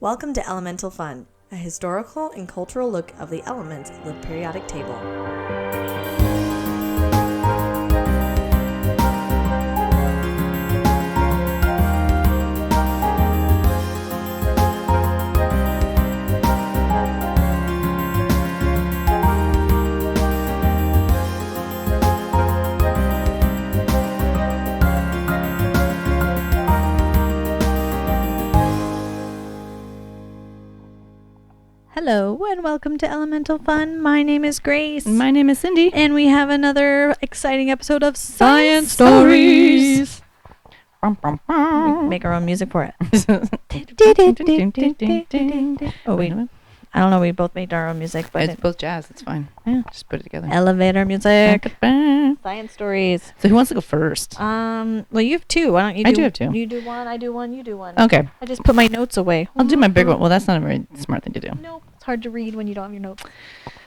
Welcome to Elemental Fun, a historical and cultural look of the elements of the periodic table. Hello and welcome to Elemental Fun. My name is Grace. My name is Cindy. And we have another exciting episode of Science Stories. We make our own music for it. Oh, wait. I don't know. We both made our own music, but It's both jazz. It's fine. Yeah. Just put it together. Elevator music. So Science Stories. who wants to go first? Well, you have two. Why don't you do? I do have two. You do one. I do one. You do one. Okay. I just put my notes away. I'll do my big one. Well, that's not a very smart thing to do. No, it's hard to read when you don't have your notes.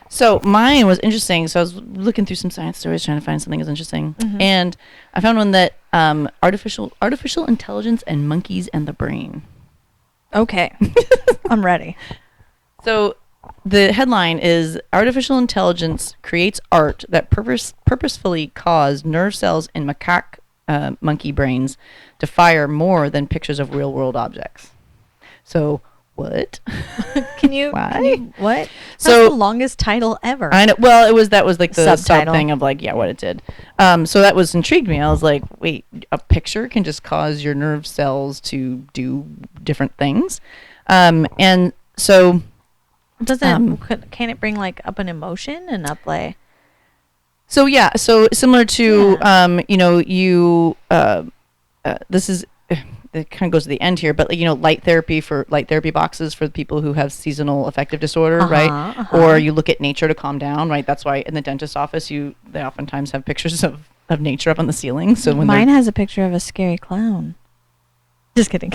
So mine was interesting. So I was looking through some science stories, trying to find something that was interesting. Mhm. And I found one that artificial intelligence and monkeys and the brain. Okay, I'm ready. So the headline is Artificial Intelligence Creates Art That Purposefully Cause Nerve Cells in Macaque monkey brains to fire more than pictures of real-world objects. So, what? Can you? Why? What? So- That's the longest title ever. I know. Well, that was like the Subtitle. sub thing of like, yeah, what it did. So that was intrigued me. I was like, wait, a picture can just cause your nerve cells to do different things. And so... Can it bring like up an emotion and up like? So yeah, so similar to this is it kind of goes to the end here, but like, light therapy boxes for people who have seasonal affective disorder, right? Or you look at nature to calm down, right? That's why in the dentist's office they oftentimes have pictures of nature up on the ceiling. So when Mine has a picture of a scary clown. Just kidding.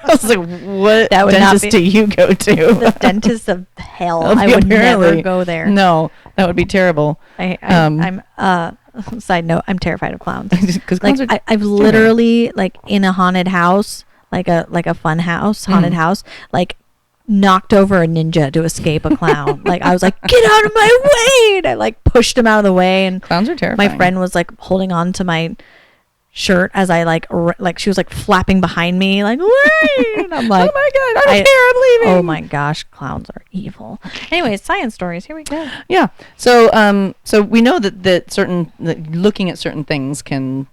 I was like, what That would not dentist be- do you go to? The dentist of hell. Oh, I would never apparently. go there. No, that would be terrible. I'm side note, I'm terrified of clowns. Because Like I've literally like in a haunted house, like a fun house, haunted house, like knocked over a ninja to escape a clown. Like I was like, get out of my way, and I like pushed him out of the way, and clowns are terrifying. my friend was like holding on to my shirt as I like she was like flapping behind me like, wait, and I'm like, oh my god, I don't care, I'm leaving. oh my gosh, clowns are evil. Anyways, science stories, here we go. Yeah. So so we know that looking at certain things can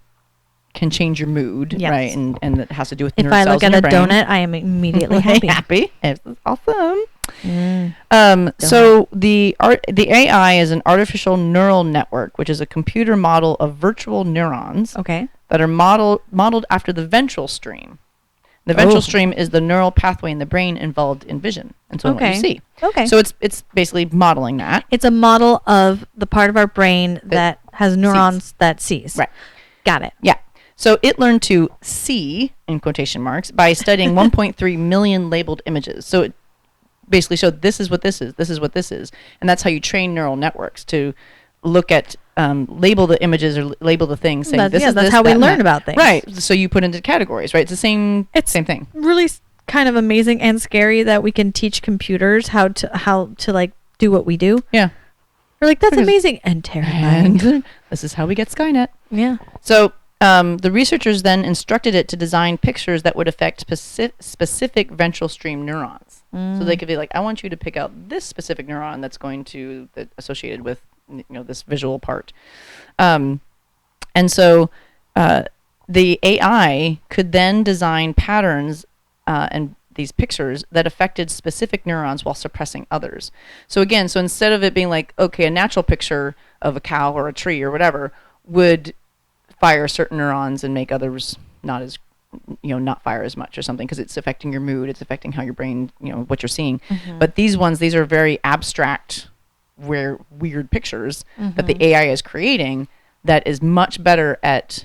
change your mood, Yes. right? And it has to do with If nerve I cells look in at a your brain. donut, I am immediately happy. Happy. It's awesome. Mm. So the AI is an artificial neural network, which is a computer model of virtual neurons Okay. that are modeled after the ventral stream. The ventral Oh. stream is the neural pathway in the brain involved in vision, and so what Okay. you see. Okay. So it's basically modeling that. It's a model of the part of our brain that has neurons that sees. Right. Got it. Yeah. So it learned to see, in quotation marks, by studying 1.3 million labeled images. So it basically showed this is what this is, this is what this is. And that's how you train neural networks to look at, label the images or label the things, saying That's- this yeah, is that's this, how we that, and learn that. about things. Right. So you put into categories, right? It's the same thing. Really kind of amazing and scary that we can teach computers how to like do what we do. Yeah. We're like, that's Because- amazing and terrifying. And this is how we get Skynet. Yeah. So the researchers then instructed it to design pictures that would affect specific ventral stream neurons. So they could be like, I want you to pick out this specific neuron that's going to associated with this visual part. And so the AI could then design patterns and these pictures that affected specific neurons while suppressing others. So again, instead of it being like, okay, a natural picture of a cow or a tree or whatever would fire certain neurons and make others not as not fire as much or something, because it's affecting your mood, it's affecting how your brain, what you're seeing. But these are very abstract, weird pictures that the AI is creating that is much better at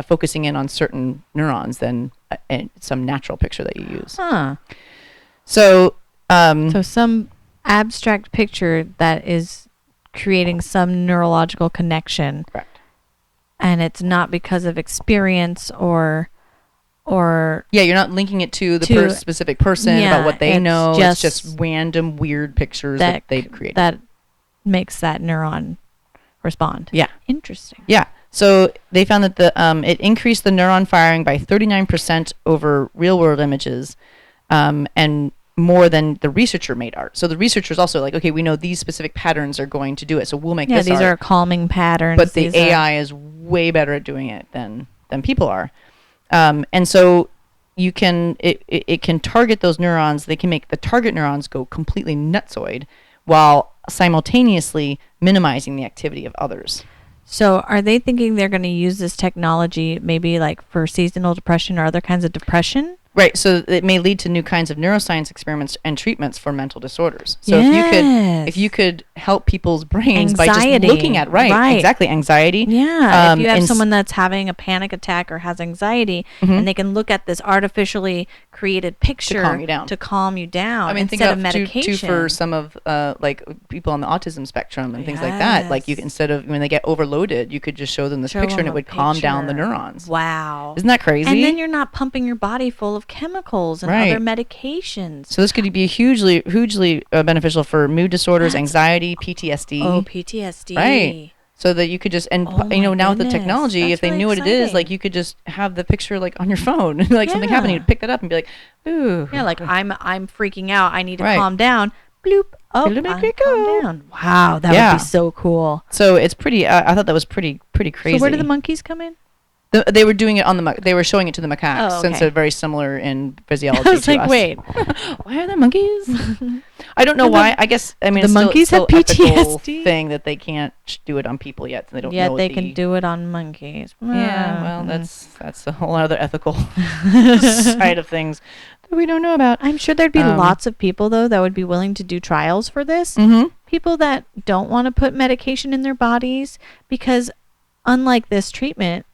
focusing in on certain neurons than some natural picture that you use. Huh. So So some abstract picture that is creating some neurological connection. correct. And it's not because of experience or or Yeah, you're not linking it to the To- specific person yeah, about what they it's know. It's just just random weird pictures that they've created. that makes that neuron respond. Yeah. Interesting. Yeah. So they found that it increased the neuron firing by 39% over real world images, and more than the researcher made art. So the researcher's also like, okay, we know these specific patterns are going to do it, so we'll make Yeah, this these art. are calming patterns. But the These are- AI is way better at doing it than people are. And so you can it can target those neurons. They can make the target neurons go completely nutsoid while simultaneously minimizing the activity of others. So are they thinking they're going to use this technology maybe like for seasonal depression or other kinds of depression? Right, so it may lead to new kinds of neuroscience experiments and treatments for mental disorders. So Yes. if you could help people's brains by just Anxiety. looking at exactly, anxiety. Yeah, if you have and someone that's having a panic attack or has anxiety, Mhm. and they can look at this artificially created picture calm you down. to calm you down I mean, think instead of of too medication. for some of like people on the autism spectrum and things like that. Like Yes. instead of when they get overloaded, you could just show them this Show picture and them it a would calm down the picture. neurons. Wow. Isn't that crazy? And then you're not pumping your body full of chemicals and Right. other medications. So this could be hugely beneficial for mood disorders, That's- anxiety, PTSD. Oh, PTSD. Right. So that you could just Oh my now with the goodness. technology, That's if they really knew what it is, exciting. like you could just have the picture like on your phone, like something happened, Yeah. you'd pick that up and be like, ooh, Yeah, like I'm freaking out. I need to Right. calm down. Bloop. Oh, Let me I go. calm down. Wow, that Yeah. would be so cool. So it's pretty. I thought that was pretty crazy. So where did the monkeys come in? They were doing it on the. They were showing it to the macaques, Oh, since okay. they're very similar in physiology. I was to like, us. wait. Why are there monkeys? I don't know And why. I guess I mean the it's still- monkeys it's still have ethical PTSD. thing that they can't do it on people yet. So they don't Yet know they the- can do it on monkeys. Yeah, well, Mm. that's a whole other ethical side of things that we don't know about. I'm sure there'd be Um, lots of people though that would be willing to do trials for this. Mm-hmm. People that don't want to put medication in their bodies because unlike this treatment,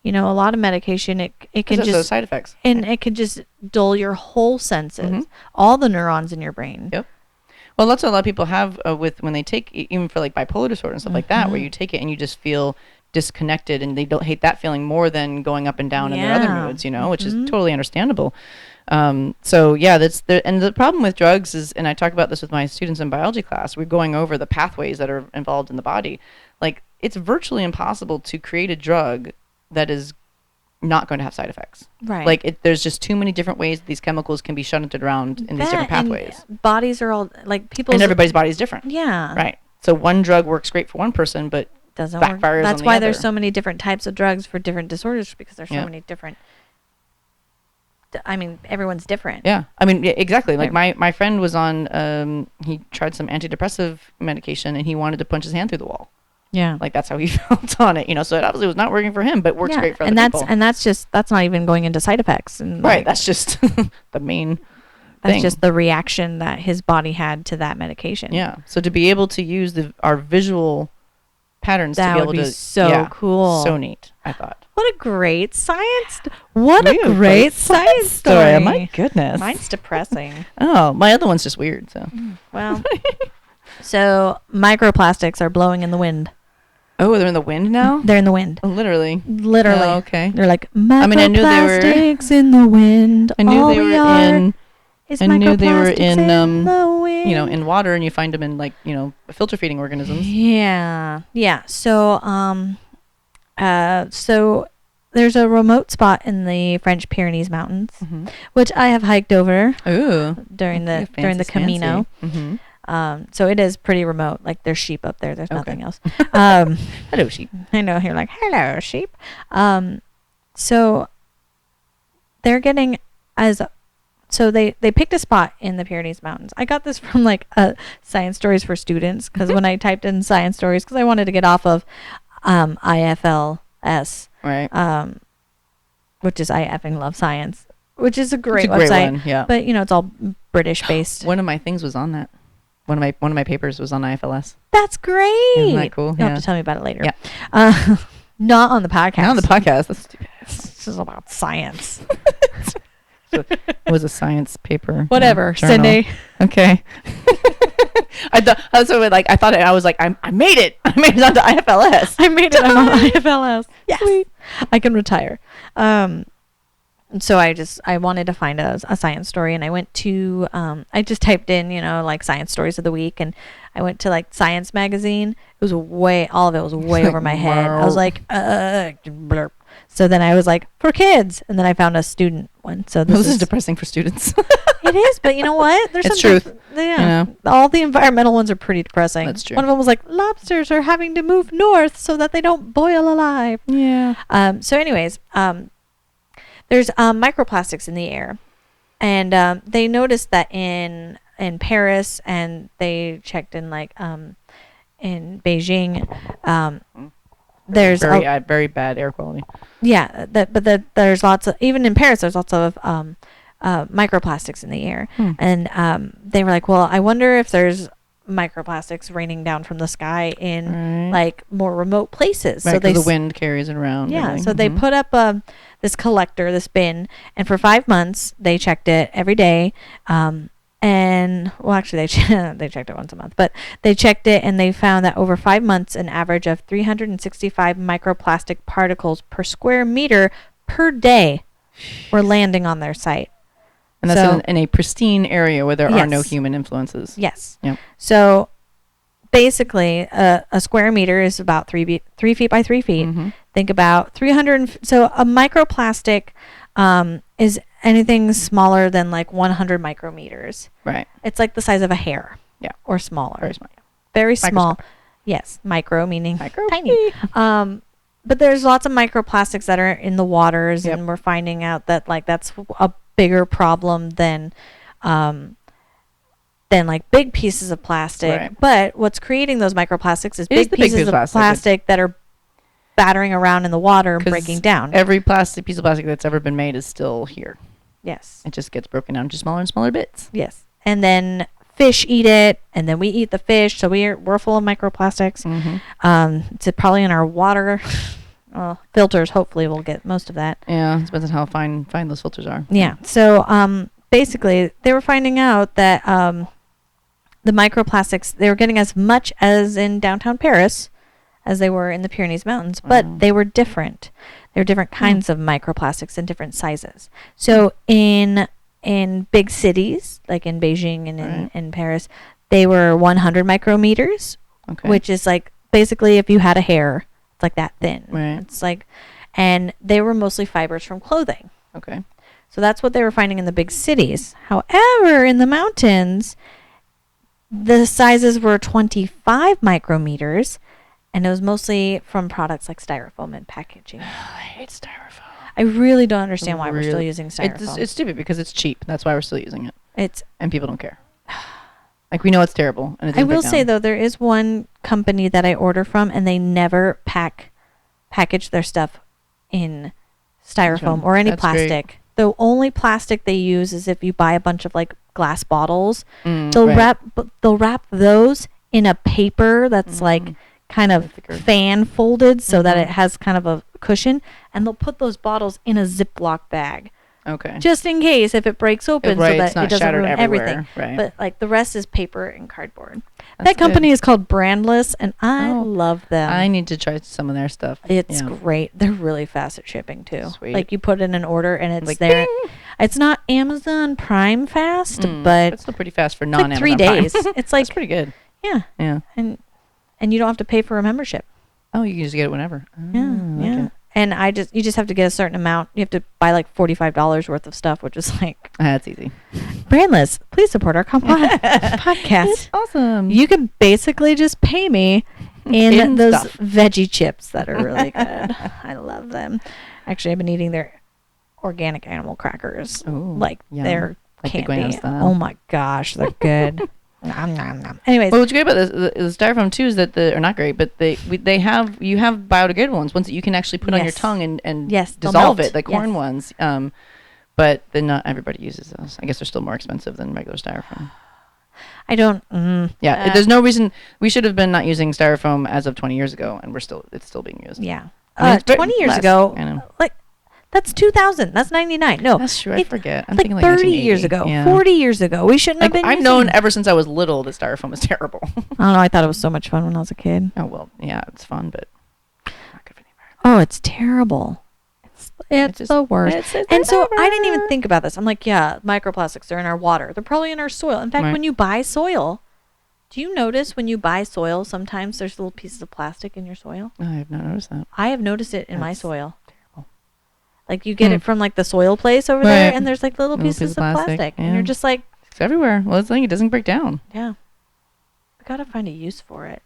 you know, a lot of medication it can Because those just side effects. and it could just dull your whole senses, Mhm. all the neurons in your brain. Yep. Well, that's what a lot of people have with when they take even for like bipolar disorder and stuff like that, where Mhm. you take it and you just feel disconnected, and they don't hate that feeling more than going up and down in their other Yeah. moods, you know, which is Mhm. totally understandable. So yeah, and the problem with drugs is, and I talk about this with my students in biology class, we're going over the pathways that are involved in the body. Like it's virtually impossible to create a drug that is not going to have side effects. Right. Like there's just too many different ways these chemicals can be shunted around in these different That and pathways. bodies are all like people And everybody's body is different. Yeah. Right. So one drug works great for one person, but Doesn't work. backfires That's on the why other. there's so many different types of drugs for different disorders because there's so Yeah. many different I mean, everyone's different. yeah, I mean, yeah, exactly. Like Right. my friend was on, he tried some antidepressive medication and he wanted to punch his hand through the wall. Yeah. Like that's how he felt on it, you know. So it obviously was not working for him, but works great for other and people. that's not even going into side effects and Right. like, That's just the main that's thing. just the reaction that his body had to that medication. Yeah. So to be able to use our visual patterns That to be would able be to so cool. So neat, I thought. What a great science! What We a have great science story! My goodness. Mine's depressing. Oh, my other one's just weird. So. Well, so microplastics are blowing in the wind. Oh, they're in the wind now. They're in the wind. Literally. Literally. Oh, okay. They're like I mean, I knew they were- microplastics in the wind. I knew All they we were are in, is I knew they were microplastics in, the wind. you know, in water, and you find them in like, you know, filter feeding organisms. Yeah. Yeah. So so there's a remote spot in the French Pyrenees Mountains, Mm-hmm. which I have hiked over Ooh. during the Camino. Mm-hmm. So it is pretty remote. Like there's sheep up there. There's Okay. nothing else. Hello, sheep. I know you're like, hello, sheep. So they're getting so they picked a spot in the Pyrenees Mountains. I got this from like Science Stories for Students because when I typed in Science Stories, because I wanted to get off of IFLS, Right. which is I effing love science, which is a great It's a great website. one, yeah. But you know, it's all British based. One of my things was on that. One of my papers was on IFLS. That's great. Isn't that cool? You'll Yeah. have to tell me about it later. Yeah. Not on the podcast. Not on the podcast. That's stupid. This is about science. It was a science paper. Whatever, journal. Cindy. Okay. I thought I was like I made it. I made it onto IFLS. I made it. I'm on IFLS. Yes. I can retire. so I wanted to find a science story, and I went to I just typed in, like science stories of the week, and I went to like Science magazine. It was all of it was way over my head. I was like, blurp. So then I was like, for kids, and then I found a student one. So this is depressing for students. It is, but you know what? There's it's some truth. Yeah, all the environmental ones are pretty depressing. That's true. One of them was like, lobsters are having to move north so that they don't boil alive. Yeah. So anyways, there's microplastics in the air, and they noticed that in Paris, and they checked in like in Beijing. There's very bad air quality. Yeah, there's lots of, even in Paris, there's lots of microplastics in the air, and they were like, well, I wonder if there's microplastics raining down from the sky in like more remote places. Right, so the wind carries it around. Yeah, so they put up this collector, this bin, and for 5 months they checked it every day. And well, actually, they checked it once a month, but they checked it, and they found that over 5 months, an average of 365 microplastic particles per square meter per day were landing on their site. And that's in a pristine area where there are no human influences. Yes. Yep. So basically, a square meter is about 3 feet by 3 feet. Mm-hmm. Think about 300. So a microplastic is anything smaller than like 100 micrometers. Right. It's like the size of a hair. Yeah. Or smaller. Very small. Very small. Yes. Micro meaning micro tiny. But there's lots of microplastics that are in the waters, Yep. and we're finding out that like that's a bigger problem than like big pieces of plastic. Right. But what's creating those microplastics is It is big the pieces of plastic that are battering around in the water and breaking down. Every piece of plastic that's ever been made is still here. Yes. It just gets broken down to smaller and smaller bits. Yes. And then fish eat it, and then we eat the fish, so we're full of microplastics. Mm-hmm. It's probably in our water. Filters, hopefully we'll get most of that. Yeah, it depends on how fine those filters are. Yeah. So basically, they were finding out that the microplastics, they were getting as much as in downtown Paris as they were in the Pyrenees Mountains, but they were different. There were different kinds of microplastics and different sizes. So in big cities, like in Beijing and in Paris, they were 100 micrometers, which is like basically if you had a hair, it's like that thin. Right. It's like, and they were mostly fibers from clothing. Okay. So that's what they were finding in the big cities. However, in the mountains, the sizes were 25 micrometers, and it was mostly from products like styrofoam and packaging. I hate styrofoam. I really don't understand why we're still using styrofoam. It's stupid because it's cheap. That's why we're still using it. And people don't care. Like, we know it's terrible. And I will say, though, there is one company that I order from, and they never package their stuff in styrofoam or any plastic. Great. The only plastic they use is if you buy a bunch of like glass bottles. They'll wrap those in a paper that's like kind of fan folded so that it has kind of a cushion, and they'll put those bottles in a Ziploc bag. Okay. Just in case if it breaks open, so that it doesn't ruin everything. Right. But like the rest is paper and cardboard. That company is called Brandless, and I love them. I need to try some of their stuff. It's great. They're really fast at shipping too. Sweet. Like you put in an order and it's like, there. Bing! It's not Amazon Prime fast, but it's still pretty fast for non-Amazon like 3 days. It's like that's pretty good. Yeah. Yeah. And you don't have to pay for a membership. Oh, you can just get it whenever. Yeah. And you just have to get a certain amount. You have to buy like $45 worth of stuff, which is like that's easy. Brandless, please support our podcast. It's awesome. You can basically just pay me in those veggie chips that are really good. I love them. Actually, I've been eating their organic animal crackers. Ooh, like yum. they're like candy. Oh my gosh, they're good. Nom, nom, nom. Anyways, what's great about the styrofoam too is that are not great, but you have biodegradable ones that you can actually put on your tongue and dissolve it, like corn ones. But then not everybody uses those. I guess they're still more expensive than regular styrofoam. I don't. There's no reason we should have been not using styrofoam as of 20 years ago, and it's still being used. Yeah, I mean, 20 years ago, I know. like. That's 2000. That's 99. No. That's true. I forget. I'm like thinking 30 years ago. Yeah. 40 years ago. We shouldn't have been I've known ever since I was little that styrofoam is terrible. I don't know. I thought it was so much fun when I was a kid. Oh, well, yeah, it's fun, but not good for the environment. Oh, it's terrible. It's just- the worst. it's And so I didn't forever. even think about this. I'm like, yeah, microplastics, they're in our water. They're probably in our soil. In fact, Right. when you buy soil, do you notice when you buy soil, sometimes there's little pieces of plastic in your soil? I have not noticed that. I have noticed it in my That's soil. terrible. Like you get it from like the soil place over there, Right. and there's like little Little pieces piece of of plastic, plastic, and yeah. you're just like, It's everywhere. Well, it's like it doesn't break down. yeah, we gotta find a use for it.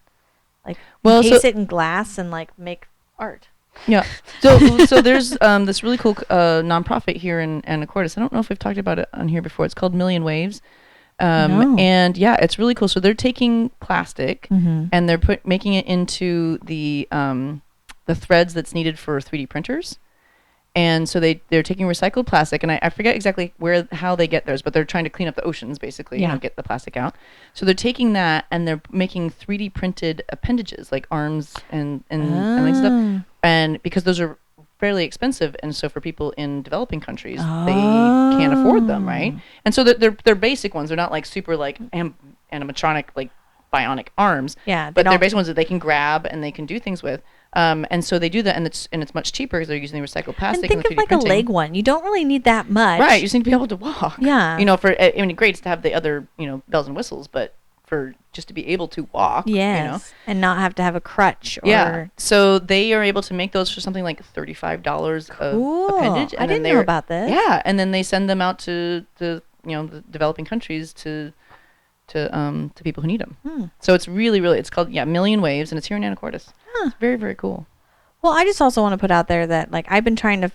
Like Well, so- encase it in glass and like make art. Yeah. So there's this really cool nonprofit here in Anacortes. I don't know if we've talked about it on here before. It's called Million Waves. No. And yeah, it's really cool. So they're taking plastic Mm-hmm. and they're making it into the threads that's needed for 3D printers. And so they're taking recycled plastic, and I forget exactly how they get theirs, but they're trying to clean up the oceans, basically, Yeah. get the plastic out. So they're taking that and they're making 3D printed appendages like arms and like stuff. Ah. And because those are fairly expensive, and so for people in developing countries, they can't afford them, right? And so they're basic ones. They're not like super like animatronic like bionic arms. Yeah, But they're basic ones that they can grab and they can do things with. And so they do that, and it's much cheaper because they're using the recycled plastic. And think the of 3D like printing. a leg one. You don't really need that much. Right, you just need to be able to walk. Yeah. You know, I mean, great to have the other, bells and whistles, but for just to be able to walk, Yes. And not have to have a crutch or Yeah. So they are able to make those for something like $35 Cool. a appendage. I didn't know about this. Yeah, and then they send them out to the developing countries to people who need them. Hmm. So it's really, really, it's called Million Waves, and it's here in Anacortes. Huh. It's very, very cool. Well, I just also want to put out there that like I've been trying to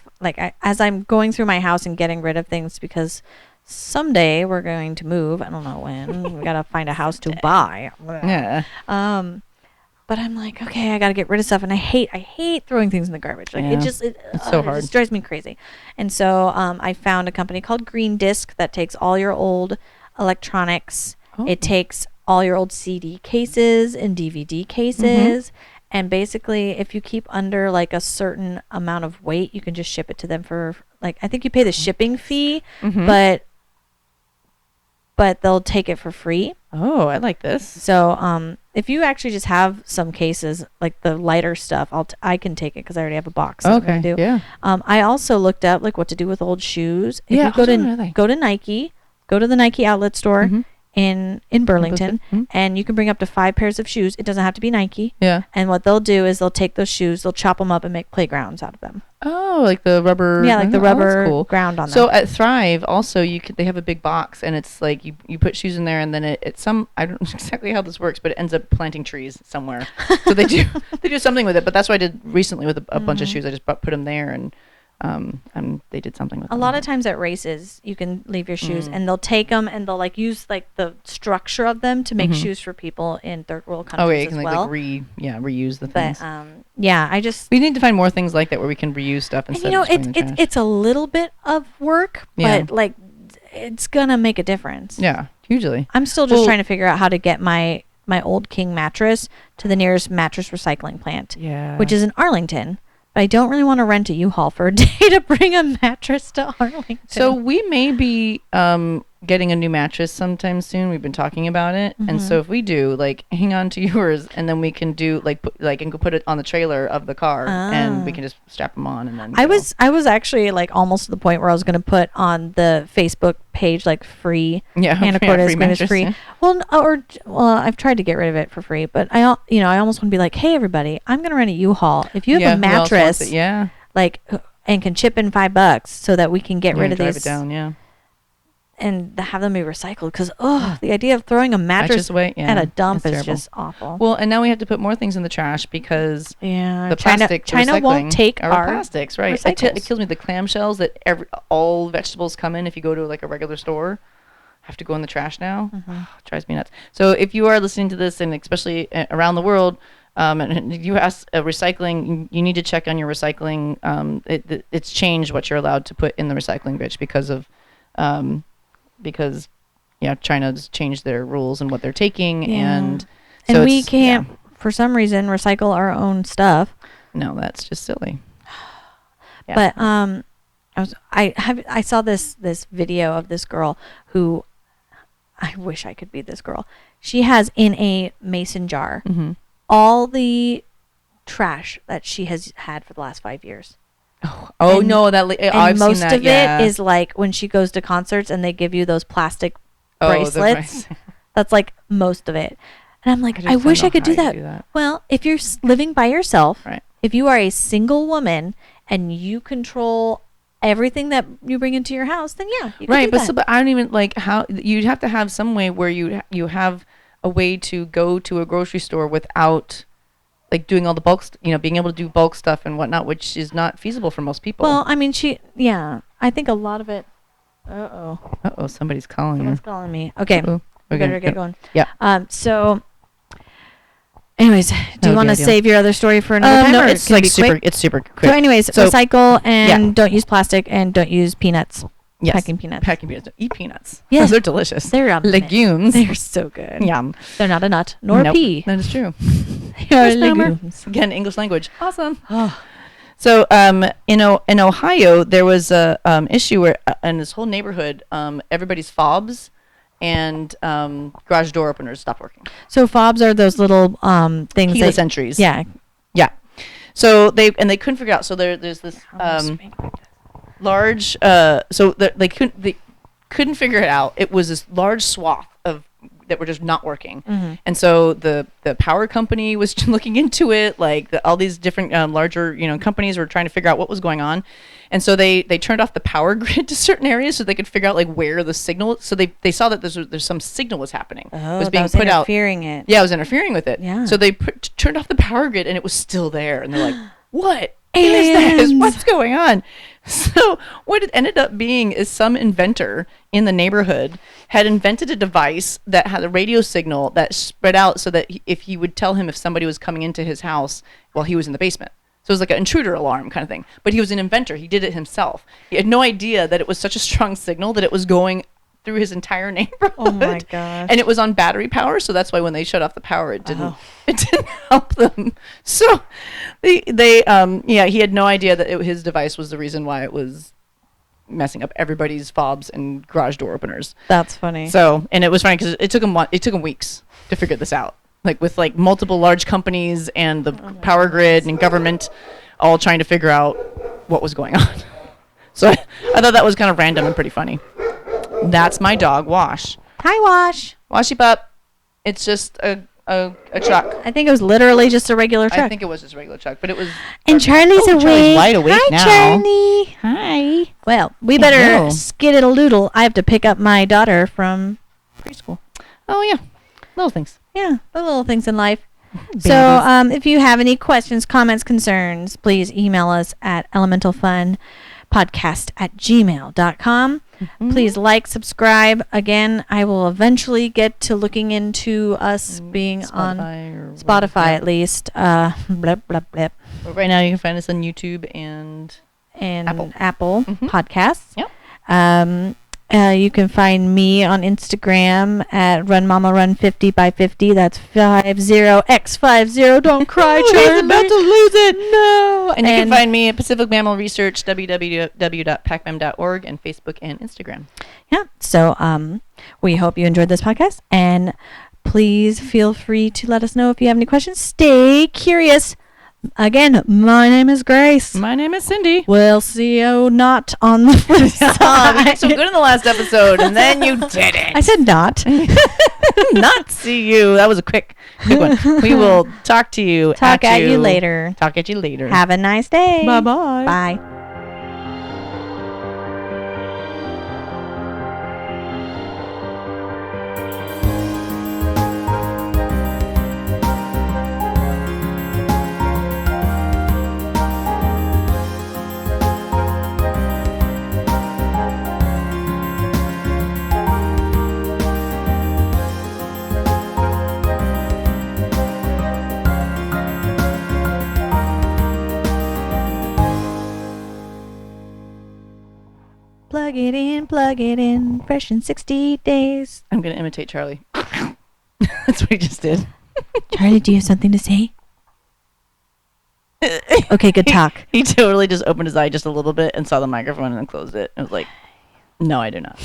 as I'm going through my house and getting rid of things because someday we're going to move. I don't know when. We got to find a house to buy. Yeah. But I'm like, okay, I got to get rid of stuff, and I hate throwing things in the garbage. Like Yeah. it's so it hard. just drives me crazy. And so I found a company called Green Disc that takes all your old electronics. Oh. It takes all your old CD cases and DVD cases. And basically, if you keep under like a certain amount of weight, you can just ship it to them for like I think you pay the shipping fee, Mhm. but they'll take it for free. Oh, I like this. So if you actually just have some cases like the lighter stuff, I can take it because I already have a box. that I'm gonna Okay. do. Yeah. I also looked up like what to do with old shoes. If Yeah, you go oh, to really? go to Nike, go to the Nike outlet store Mhm. in Burlington, Mhm. and you can bring up to 5 pairs of shoes. It doesn't have to be Nike. Yeah. And what they'll do is they'll take those shoes, they'll chop them up and make playgrounds out of them. Oh, like the rubber. Yeah, like the oh, that's rubber cool. ground on So them. at Thrive, also they have a big box, and it's like you put shoes in there, and then it's some I don't know exactly how this works, but it ends up planting trees somewhere. So they do something with it. But that's what I did recently with a bunch of shoes. I just put them there, and they did something with A them. lot of times at races, you can leave your shoes, Mm. and they'll take them and they'll like use like the structure of them to make Mhm. shoes for people in third world countries Oh wait, you as can well. reuse the things. But yeah, I just We need to find more things like that where we can reuse stuff and, instead you know of just throwing it's in the trash. it's a little bit of work, Yeah. but like it's gonna make a difference. Yeah, hugely. I'm still just Well- trying to figure out how to get my old King mattress to the nearest mattress recycling plant, Yeah. which is in Arlington. But I don't really want to rent a U-Haul for a day to bring a mattress to Arlington. So we may be getting a new mattress sometime soon. We've been talking about it, and so if we do, like, hang on to yours, and then we can do and go put it on the trailer of the car, and we can just strap them on, and then I go. was actually like almost to the point where I was going to put on the Facebook page like free Anacortes free when it's mattress, free. yeah. Well, I've tried to get rid of it for free, but I almost want to be like, hey everybody, I'm going to rent a U-Haul. If you have a Who else wants mattress, it? Yeah, like, and can chip in $5 so that we can get rid of drive these it down. Yeah, and have them be recycled. Because the idea of throwing a mattress away, at a dump it's is terrible. just awful. Well, and now we have to put more things in the trash because Yeah, the plastic China won't recycling take are our plastics, right? It recycles. kills me, the clamshells that all vegetables come in. If you go to like a regular store, have to go in the trash now. It drives me nuts. So if you are listening to this, and especially around the world, and you ask recycling, you need to check on your recycling. It's changed what you're allowed to put in the recycling bitch because China's changed their rules and what they're taking, Yeah. and and so we it's- can't, for some reason, recycle our own stuff. No, that's just silly. Yeah. But I saw this video of this girl who, I wish I could be this girl. She has in a mason jar Mm-hmm. all the trash that she has had for the last 5 years. Oh And- no, that And I've most seen that. of it is like when she goes to concerts and they give you those plastic the bracelets. That's like most of it. And I'm like, just I don't wish know I could how do you that. do that. Well, if you're living by yourself, Right. if you are a single woman and you control everything that you bring into your house, then yeah, you can Right, do but that. so, but I don't even like how you'd have to have some way where you have a way to go to a grocery store without like doing all the bulk, being able to do bulk stuff and whatnot, which is not feasible for most people. Well, I mean, I think a lot of it. Uh-oh, somebody's calling Someone's you. calling me. Okay, Uh-oh. we We're better gonna get go- going. Yeah. So, anyways, do That you would want be to ideal. save your other story for another time? No, or it's can it like be super. quick? It's super quick. So, anyways, So- recycle and yeah. don't use plastic and don't use peanuts. Yes. Packing peanuts. Packing peanuts. Eat peanuts. Yeah. Those are delicious. They're a legumes. They're so good. Yum. They're not a nut nor a Nope, pea. That is true. They're Misnomer. legumes. Again, English language. Awesome. Oh. So, in Ohio, there was a issue where in this whole neighborhood, everybody's fobs and garage door openers stopped working. So fobs are those little things. Keyless entries. Yeah. Yeah. So they couldn't figure out. So there's this large. They couldn't figure it out. It was this large swath of that were just not working. Mhm. And so the power company was looking into it. Like all these different larger companies were trying to figure out what was going on. And so they turned off the power grid to certain areas so they could figure out like where the signal. So they saw that there's some signal was happening. Oh, was that being was put out. interfering it. Yeah, it was interfering with it. Yeah. So they turned off the power grid and it was still there. And they're like, what is this? Aliens. What's going on? So what it ended up being is some inventor in the neighborhood had invented a device that had a radio signal that spread out so that if he would tell him if somebody was coming into his house while he was in the basement. So it was like an intruder alarm kind of thing. But he was an inventor. He did it himself. He had no idea that it was such a strong signal that it was going through his entire neighborhood. Oh my gosh. And it was on battery power, so that's why when they shut off the power, it didn't Oh. it didn't help them. So he had no idea that his device was the reason why it was messing up everybody's fobs and garage door openers. That's funny. So, and it was funny because it took him weeks to figure this out. Like with like multiple large companies and the power grid and government all trying to figure out what was going on. So I thought that was kind of random and pretty funny. That's my dog, Wash. Hi, Wash. Washy pup. It's just a truck. I think it was literally just a regular truck. I think it was just a regular truck, but it was. And Charlie's awake. Charlie's wide awake Hi, now. Charlie. Hi. Well, we better Hello. skid-a-doodle. I have to pick up my daughter from preschool. Oh yeah, little things. Yeah, the little things in life. Babies. So, if you have any questions, comments, concerns, please email us at elementalfunpodcast@gmail.com. Please like, subscribe. Again, I will eventually get to looking into us being on or Spotify at least. Blip, blip, blip. But right now, you can find us on YouTube and And Apple. Apple Mhm. Podcasts. Yep. You can find me on Instagram at RunMamaRun50x50. That's 50x50. Don't cry, Oh, Charlie. he's about to lose it. No. And you can find me at Pacific Mammal Research, www.pacmam.org, and Facebook and Instagram. Yeah. So we hope you enjoyed this podcast, and please feel free to let us know if you have any questions. Stay curious. Again, my name is Grace. My name is Cindy. We'll see you not on the flip We side. did so good in the last episode, and then you did it. I said not. Not see you. That was a quick one. We will talk to you. Talk at you later. Talk at you later. Have a nice day. Bye-bye. Bye. Plug it in, fresh in 60 days. I'm going to imitate Charlie. That's what he just did. Charlie, do you have something to say? Okay, good talk. He totally just opened his eye just a little bit and saw the microphone and then closed it. I was like, no, I do not.